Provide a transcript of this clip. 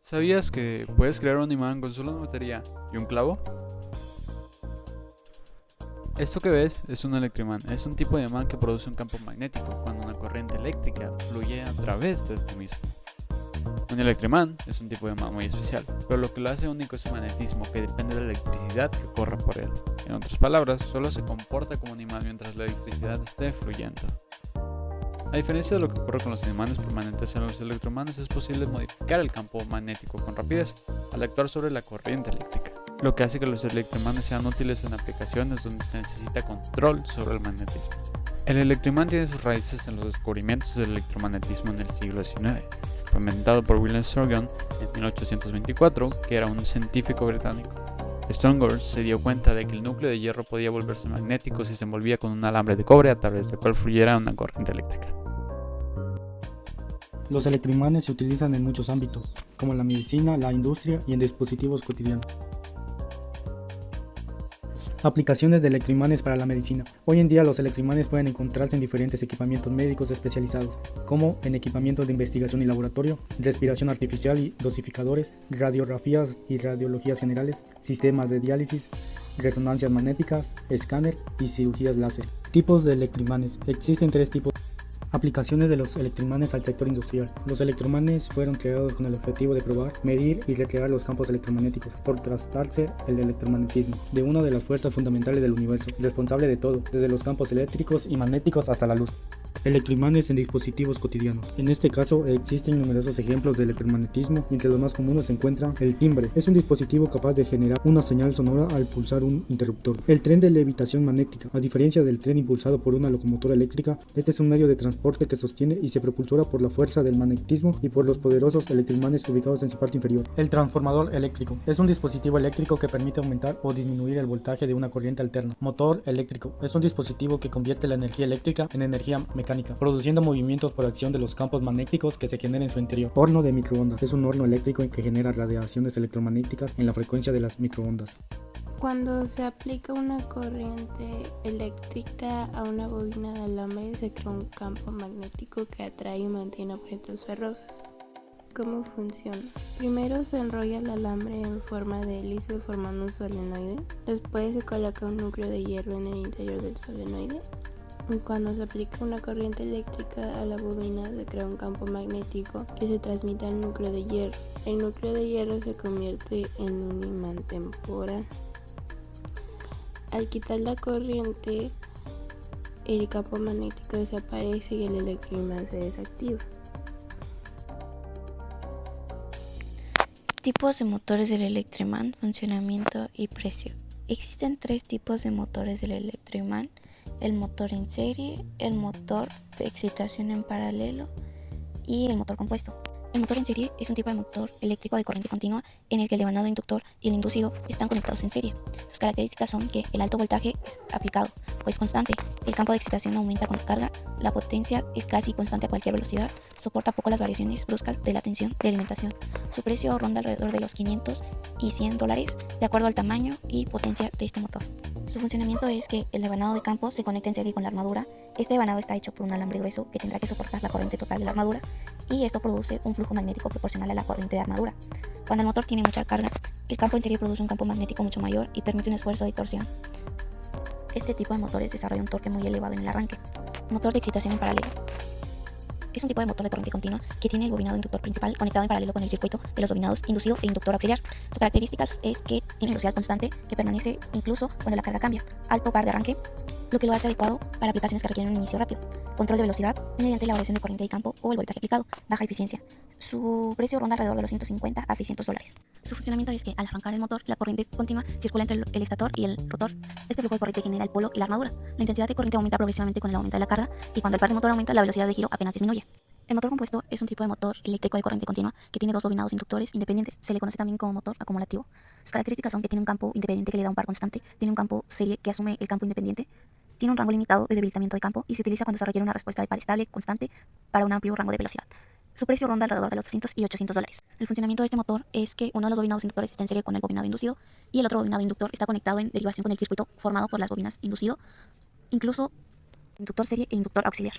¿Sabías que puedes crear un imán con solo una batería y un clavo? Esto que ves es un electroimán. Es un tipo de imán que produce un campo magnético cuando una corriente eléctrica fluye a través de este mismo. Un electroimán es un tipo de imán muy especial, pero lo que lo hace único es su magnetismo, que depende de la electricidad que corra por él. En otras palabras, solo se comporta como un imán mientras la electricidad esté fluyendo. A diferencia de lo que ocurre con los imanes permanentes, en los electroimanes es posible modificar el campo magnético con rapidez al actuar sobre la corriente eléctrica, lo que hace que los electroimanes sean útiles en aplicaciones donde se necesita control sobre el magnetismo. El electroimán tiene sus raíces en los descubrimientos del electromagnetismo en el siglo XIX. Fue inventado por William Sturgeon en 1824, que era un científico británico. Sturgeon se dio cuenta de que el núcleo de hierro podía volverse magnético si se envolvía con un alambre de cobre a través del cual fluyera una corriente eléctrica. Los electroimanes se utilizan en muchos ámbitos, como en la medicina, la industria y en dispositivos cotidianos. Aplicaciones de electroimanes para la medicina. Hoy en día los electroimanes pueden encontrarse en diferentes equipamientos médicos especializados, como en equipamientos de investigación y laboratorio, respiración artificial y dosificadores, radiografías y radiologías generales, sistemas de diálisis, resonancias magnéticas, escáner y cirugías láser. Tipos de electroimanes. Existen tres tipos. Aplicaciones de los electroimanes al sector industrial. Los electroimanes fueron creados con el objetivo de probar, medir y recrear los campos electromagnéticos, por tratarse el electromagnetismo de una de las fuerzas fundamentales del universo, responsable de todo, desde los campos eléctricos y magnéticos hasta la luz. Electroimanes en dispositivos cotidianos. En este caso existen numerosos ejemplos de electromagnetismo y entre los más comunes se encuentra el timbre. Es un dispositivo capaz de generar una señal sonora al pulsar un interruptor. El tren de levitación magnética. A diferencia del tren impulsado por una locomotora eléctrica, este es un medio de transporte que sostiene y se propulsora por la fuerza del magnetismo y por los poderosos electroimanes ubicados en su parte inferior. El transformador eléctrico. Es un dispositivo eléctrico que permite aumentar o disminuir el voltaje de una corriente alterna. Motor eléctrico. Es un dispositivo que convierte la energía eléctrica en energía mecánica, produciendo movimientos por acción de los campos magnéticos que se generan en su interior. Horno de microondas. Es un horno eléctrico que genera radiaciones electromagnéticas en la frecuencia de las microondas. Cuando se aplica una corriente eléctrica a una bobina de alambre, se crea un campo magnético que atrae y mantiene objetos ferrosos. ¿Cómo funciona? Primero se enrolla el alambre en forma de hélice formando un solenoide. Después se coloca un núcleo de hierro en el interior del solenoide. Cuando se aplica una corriente eléctrica a la bobina, se crea un campo magnético que se transmite al núcleo de hierro. El núcleo de hierro se convierte en un imán temporal. Al quitar la corriente, el campo magnético desaparece y el electroimán se desactiva. Tipos de motores del electroimán, funcionamiento y precio. Existen tres tipos de motores del electroimán: el motor en serie, el motor de excitación en paralelo y el motor compuesto. El motor en serie es un tipo de motor eléctrico de corriente continua en el que el devanado inductor y el inducido están conectados en serie. Sus características son que el alto voltaje es aplicado o es constante, el campo de excitación aumenta con carga, la potencia es casi constante a cualquier velocidad, soporta poco las variaciones bruscas de la tensión de alimentación. Su precio ronda alrededor de los $500 y $100 de acuerdo al tamaño y potencia de este motor. Su funcionamiento es que el devanado de campo se conecta en serie con la armadura. Este devanado está hecho por un alambre grueso que tendrá que soportar la corriente total de la armadura y esto produce un flujo magnético proporcional a la corriente de armadura. Cuando el motor tiene mucha carga, el campo en serie produce un campo magnético mucho mayor y permite un esfuerzo de torsión. Este tipo de motores desarrolla un torque muy elevado en el arranque. Motor de excitación en paralelo. Es un tipo de motor de corriente continua que tiene el bobinado inductor principal conectado en paralelo con el circuito de los bobinados inducido e inductor auxiliar. Sus características es que tiene velocidad constante que permanece incluso cuando la carga cambia. Alto par de arranque, lo que lo hace adecuado para aplicaciones que requieren un inicio rápido. Control de velocidad mediante la variación de corriente de campo o el voltaje aplicado. Baja eficiencia. Su precio ronda alrededor de los $150 a $600. Su funcionamiento es que al arrancar el motor, la corriente continua circula entre el estator y el rotor. Este flujo de corriente genera el polo y la armadura. La intensidad de corriente aumenta progresivamente con el aumento de la carga y cuando el par del motor aumenta, la velocidad de giro apenas disminuye. El motor compuesto es un tipo de motor eléctrico de corriente continua que tiene dos bobinados inductores independientes. Se le conoce también como motor acumulativo. Sus características son que tiene un campo independiente que le da un par constante, tiene un campo serie que asume el campo independiente, tiene un rango limitado de debilitamiento de campo y se utiliza cuando se requiere una respuesta de par estable, constante, para un amplio rango de velocidad. Su precio ronda alrededor de los $200 y $800. El funcionamiento de este motor es que uno de los bobinados inductores está en serie con el bobinado inducido y el otro bobinado inductor está conectado en derivación con el circuito formado por las bobinas inducido, incluso inductor serie e inductor auxiliar.